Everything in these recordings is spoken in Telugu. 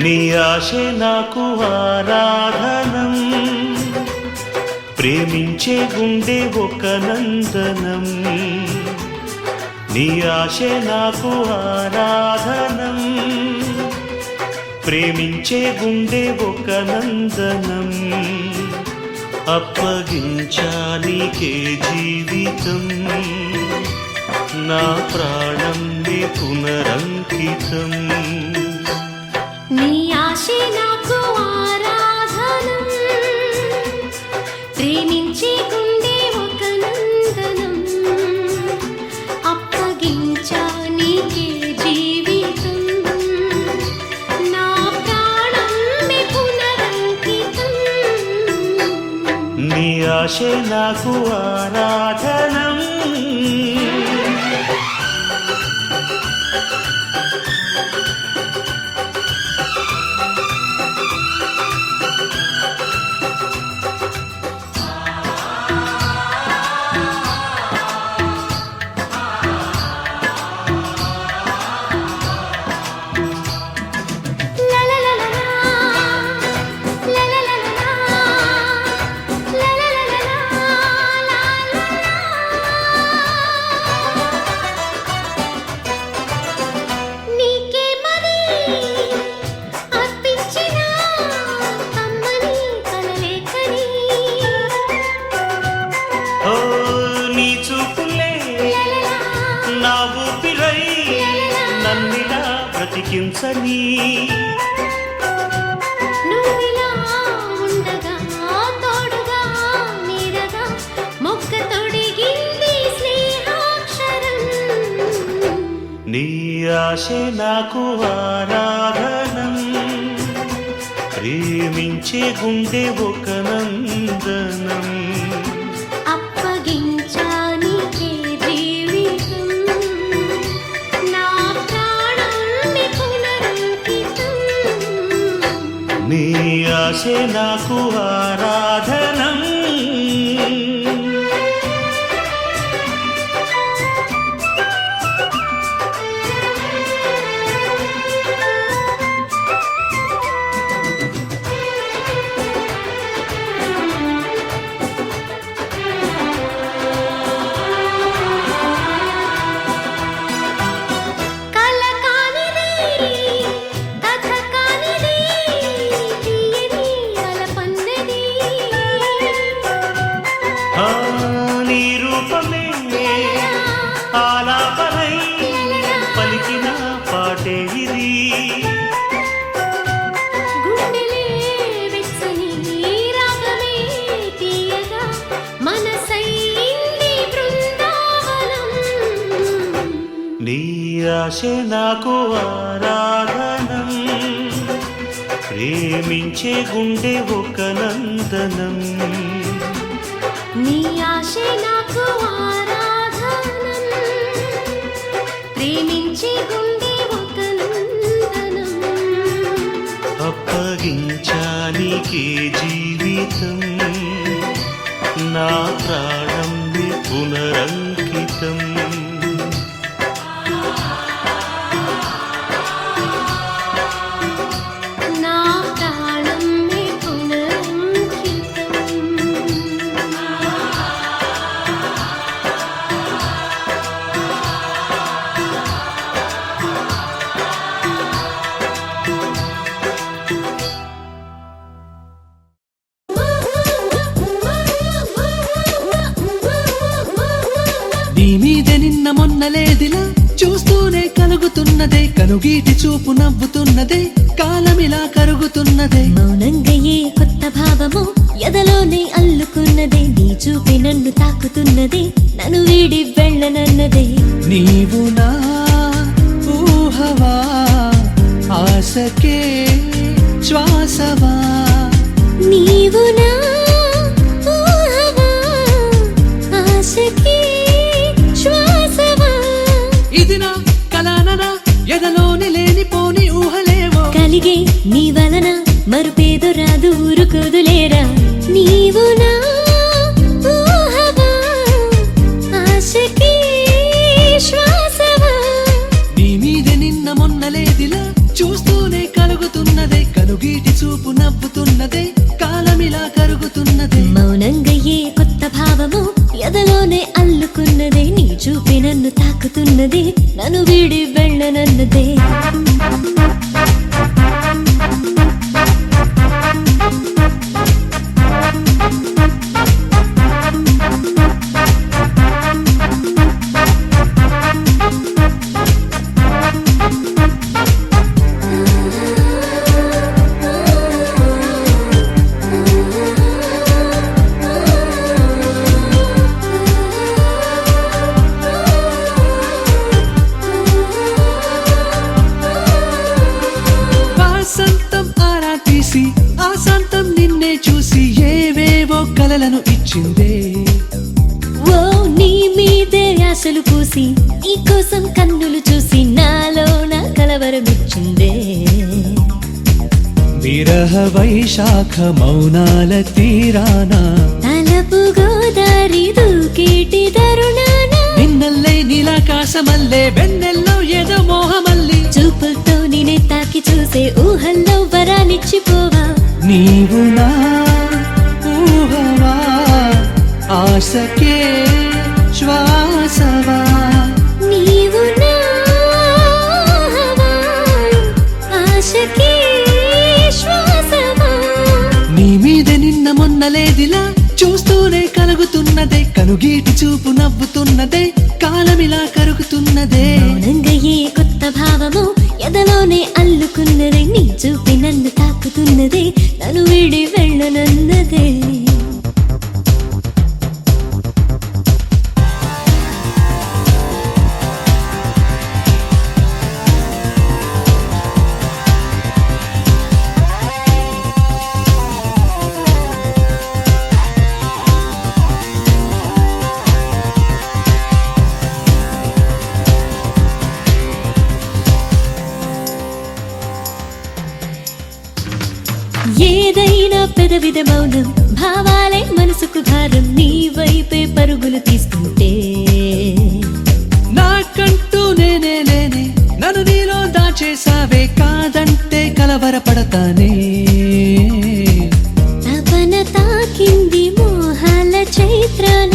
నీ ఆశే నాకు ఆరాధనం, ప్రేమించే గుండె ఒక నందనం. నీ ఆశే నాకు ఆరాధనం, ప్రేమించే గుండె ఒక నందనం. అప్పగించానికే జీవితం, నా ప్రాణం నీ పునరంకితం. నీ ఆశే నాకు ఆరాధనం, ప్రేమించే గుండె ఒక నందనం. అప్పగించా నీకే జీవితం, నా ప్రాణం నీ పునరంకితం. నీ ఆశే నాకు ఆరాధనం. నన్నిలా బ్రతికించని నువ్విలా ఉండగా తోడుగా నీడగా మొక్క తొడిగింది స్నేహాక్షరం. నీ ఆశే నాకు ఆరాధనం, ప్రేమించే గుండె ఒక నందనం. అప్పగించానికే జీవితం, నా ప్రాణం నీ పునరంకితం. నీ ఆశే నాకు ఆరాధనం. నీ రూపమే ఆలాపనై పలికిన పాటే ఇది. గుండెలే వెచ్చని రాగమే తీయగా మనసైంది బృందావనం. నీ ఆశే నాకు ఆరాధనం, ప్రేమించే గుండె ఒక నందనం. నీ ఆశే నాకు ఆరాధనం, ప్రేమించే గుండె ఒక నందనం. అప్పగించానికే జీవితం, నా ప్రాణం నీ పునరంకితం. నా ప్రాణం నీ పునరంకితం. నీ మీదే నిన్న మొన్నలేదిలా చూస్తూనే కలుగుతున్నదే, కనుగీటి చూపు నవ్వుతున్నదే, కాలమిలా కరుగుతున్నదే. మౌనంగా ఏ కొత్త భావము ఎదలోనే అల్లుకున్నదే, నీ చూపి నన్ను తాకుతున్నదే, నన్ను వీడి వెళ్ళనన్నదే. నీవు నా ఊహవా, ఆశకే శ్వాసవా. నీవు నా ఊహవా, ఆశకి శ్వాసవా. ఇది నా కలాననా, ఎదలోని లేనిపోని ఊహలేవో కలిగే నీ వలన మరుపేదు రాదు ఊరుకోదులేరా. నీవు నా ఊహవా, ఆశకి శ్వాసవా. నీ మీదే నిన్న మొన్నలేదిలా చూస్తూనే కలుగుతున్నదే, తాకుతున్నదే నన్ను వీడి వెళ్ళనన్నదే వాసంతం ఆరా తీసి ఆశాంతం నిన్నే చూసి ఏవేవో కలలను ఇచ్చిందే ఓ నీ మీదే ఆశలు పూసి నీ కోసం కన్నులు చూసి నాలో నా కలవరమిచ్చిందే విరహ వైశాఖ మౌనాల తీరానా తలపు గోదారి దూకేటి తరుణాన నిన్నల్లే నీలాకాశమల్లే వెన్నెల్లో ఏదో మోహమల్లి చూపులతో నేనే తాకి చూసే ఊహల్లో వరాలిచ్చిపోవా నీవు నా ఊహవా ఆశకే శ్వాసవా నీవు నా హవా, ఆశకి శ్వాసవా నీ మీద నిన్న మొన్నలేదిలా చూస్తూనే కలుగుతున్నదే కనుగీటి చూపు నవ్వుతున్నదే కాలమిలా కరుగుతున్నదే మౌనంగా ఏ కొత్త భావము ఎదలోనే అల్లుకున్నదే నీ చూపి నన్ను తాకుతున్నదే నన్ను వీడి వెళ్ళనన్నదే ఏదైనా పెదవిద మౌనం భావాలే మనసుకు భారం నీ వైపే పరుగులు తీసుకుంటే నాకంటూ నేనే లేనే నన్ను నీలో దాచేసావే కాదంటే కలవరపడతానే తపన తాకింది మోహాల చైత్రాన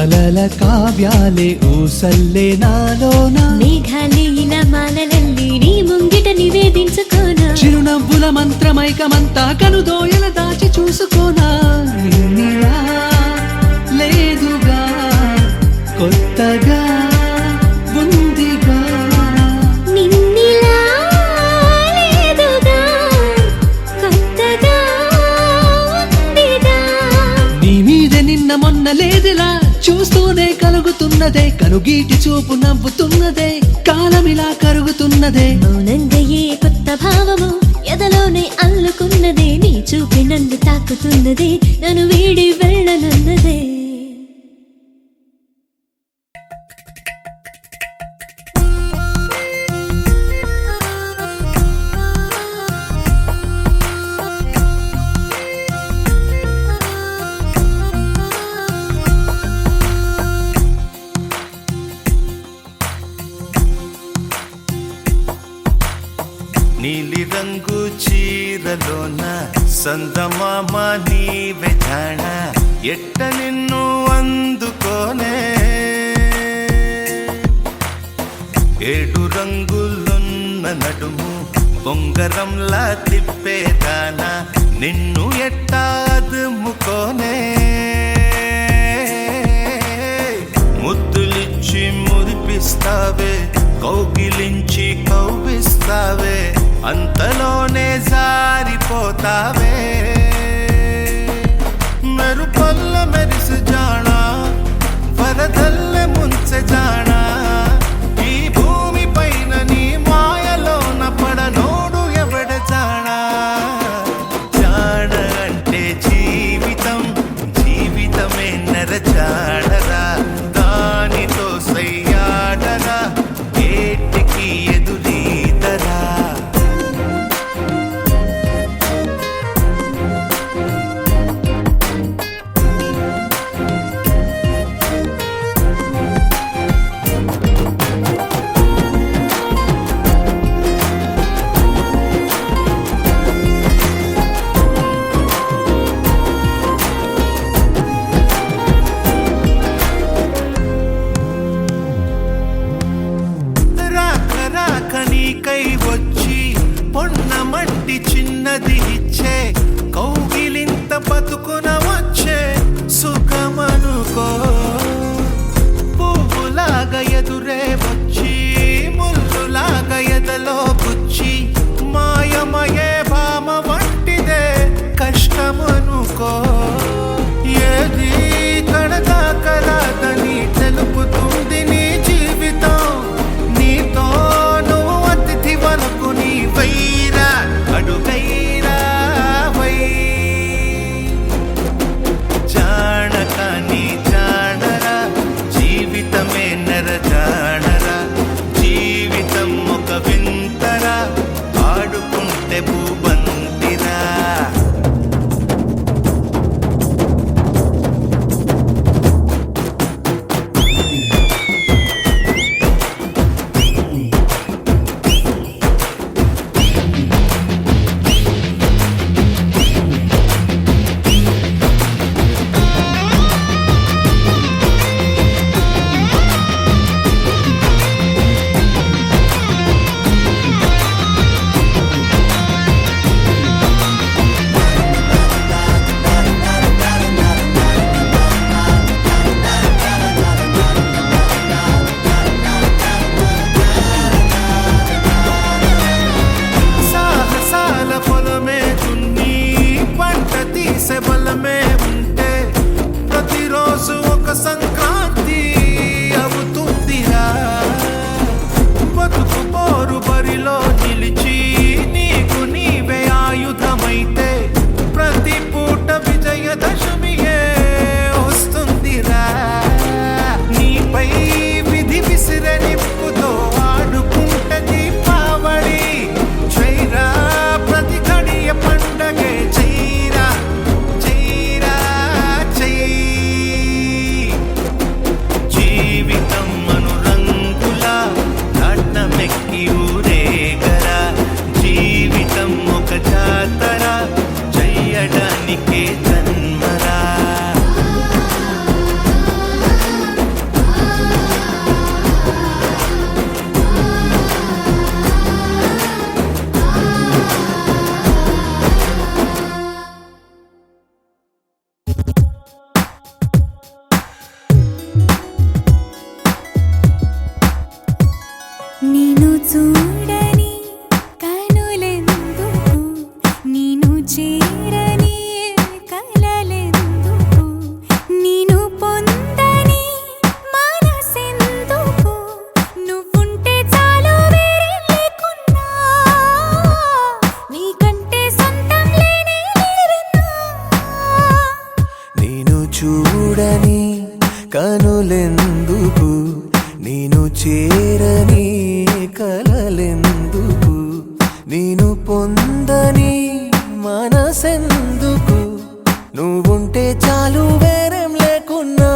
అలల కావ్యాలే ఊసల్లే నాలోనా మేఘాలే ఇలా మాలలల్లి నీ ముంగిట నివేదించుకోనా చిరునవ్వుల మంత్రమైకమంతా కనుదోయల దాచి చూసుకోనా ఇన్నిలా లేదుగా కొత్తగా ఉందిగా నిన్నిలా లేదుగా కొత్తగా ఉందిగా నీ మీద నిన్న మొన్న లేదిలా చూస్తూనే కలుగుతున్నదే కనుగీటి చూపు నవ్వుతున్నదే కాలమిలా కరుగుతున్నదే మౌనంగా ఏ కొత్త భావము ఎదలోనే అల్లుకున్నదే నీ చూపి నన్ను తాకుతున్నదే నన్ను వీడి వెళ్ళనన్నదే నీలి రంగు చీరలోన సందమామ నీవే జాణ ఎట్ట నిన్ను అందుకోనే ఏడు రంగులున్న నడుము బొంగరంలా తిప్పేదానా నిన్ను ఎట్టా అదుముకోనే ముద్దులిచ్చి మురిపిస్తావే కౌగిలించి కౌగిస్తావే అంతలోనే జారిపోతావే మెరుపల్ల మెరిసి జానా వరదల్లె ముంచె జానా ఈ భూమి పైన నీ మాయలోన పడనోడు ఎవడ జానా జాన అంటే జీవితం జీవితమే నర జాడరా దానితో సయ్యాడరా ఏటికి ఎదురీదరా లాగా ఎదురే వచ్చి ముల్లులాగా ఎదలో గుచ్చి మాయమయే భామ వంటిదే కష్టమనుకో ఏది కడదాకరాదని తెలుపుతుంది నీ జీవితం నీతో నువ్వు అతిథి వరకు నీ వైరా అడుగైరా వై జానక నీ జానరా జీవితమే నరజానరా జీవితం ఒక వింతరా ఆడుకుంటే భూబంతిరా సాహసాల పొలమే దున్ని పంట తీసే బలమే ఉంటే ప్రతిరోజు ఒక సంక్రాంతి అవుతుందిరా బతుకు పోరు బరిలో నిలిచి నీకు నీవే ఆయుధమైతే ప్రతి పూట విజయదశమియే వస్తుందిరా నీపై విధి విసిరే నిప్పుతో ఆడుకుంటే దీపావళి చైరా ప్రతి గడియ పండగే చైరా చైరా చై జీవితం అనురంగుల నాట్యమెక్కి ఊరేగరా జీవితం ఒక జాతర చెయ్యడానికే జన్మరా నిన్ను చూడని కనులెందుకు నిన్ను చేరని కలలెందుకు నిన్ను పొందని మనసెందుకు నువ్వుంటే చాలు వేరే లేకున్నా నీకంటే సొంతం లేనే లేరన్నా నేను చూడని కనులెందుకు నేను చేరని కలలెందుకు నేను పొందని మనసెందుకు నువ్వుంటే చాలు వేరేం లేకున్నా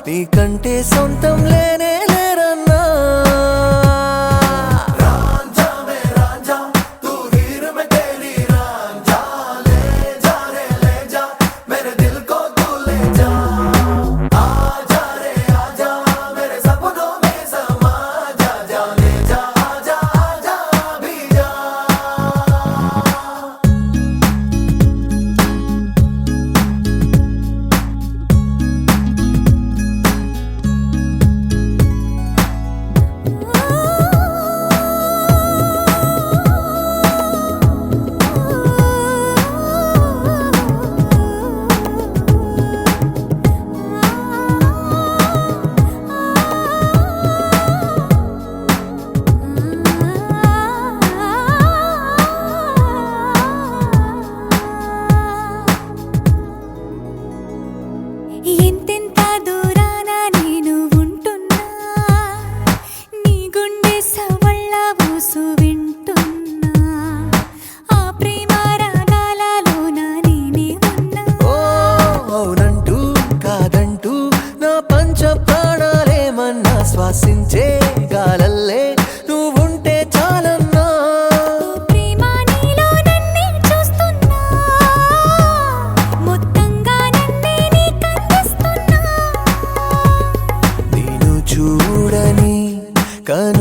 నీకంటే సొంతం లేనే లేరన్నా ఎంతెంత దూరాన నేను ఉంటున్నా నీ గుండె సవళ్ళ ఊసు వింటున్నా ఆ ప్రేమ రాగాలలోన నేనే ఉన్నా ఓ అవునంటూ కాదంటూ నా పంచ ప్రాణాలేమన్నా శ్వాసించే గాలల్లే నువ్వుంటే చాలన్నా ప్రేమ నీలో నన్నే చూస్తున్నా మొత్తంగా నన్నే నీ కందిస్తున్నా నేను చూడని కను